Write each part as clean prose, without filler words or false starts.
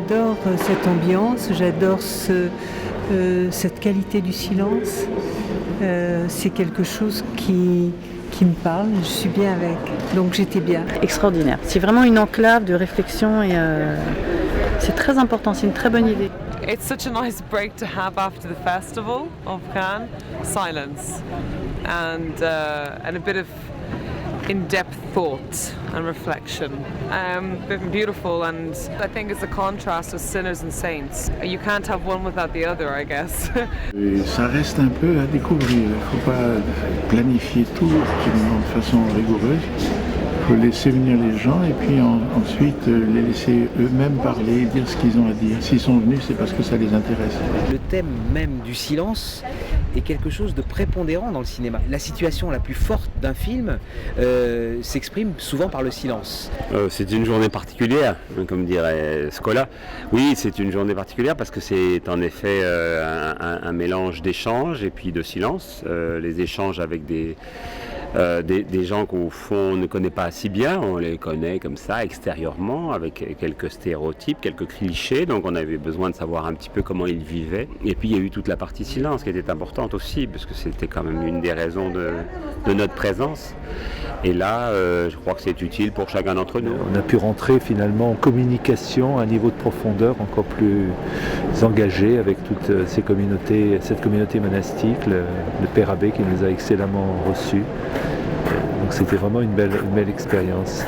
j'adore cette ambiance, j'adore cette qualité du silence. C'est quelque chose qui me parle, je suis bien avec, donc j'étais bien. Extraordinaire. C'est vraiment une enclave de réflexion et c'est très important, c'est une très bonne idée. It's such a nice break to have after the festival of Cannes. Silence and a bit of in-depth thought and reflection. Beautiful, and I think it's a contrast of sinners and saints. You can't have one without the other, I guess. Et ça reste un peu à découvrir. Il ne faut pas planifier tout absolument de façon rigoureuse. Il faut laisser venir les gens et puis ensuite les laisser eux-mêmes parler, dire ce qu'ils ont à dire. S'ils sont venus, c'est parce que ça les intéresse. Le thème même du silence est quelque chose de prépondérant dans le cinéma. La situation la plus forte d'un film s'exprime souvent par le silence. C'est une journée particulière, comme dirait Scola. Oui, c'est une journée particulière parce que c'est en effet un mélange d'échanges et puis de silence. Les échanges avec des gens qu'au fond on ne connaît pas si bien, on les connaît comme ça extérieurement avec quelques stéréotypes, quelques clichés, donc on avait besoin de savoir un petit peu comment ils vivaient. Et puis il y a eu toute la partie silence qui était importante aussi parce que c'était quand même une des raisons de notre présence. Et là, je crois que c'est utile pour chacun d'entre nous. On a pu rentrer finalement en communication à un niveau de profondeur encore plus engagé avec toute cette communauté monastique, le Père Abbé qui nous a excellemment reçus. Donc c'était vraiment une belle expérience.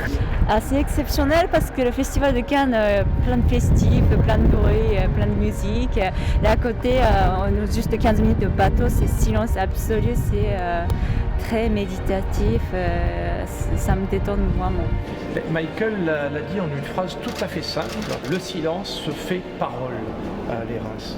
C'est exceptionnel parce que le festival de Cannes, plein de festifs, plein de bruit, plein de musique. Là à côté, on a juste 15 minutes de bateau, c'est silence absolu, c'est très méditatif, ça me détend vraiment. Michael l'a dit en une phrase tout à fait simple, le silence se fait parole à l'Érasme.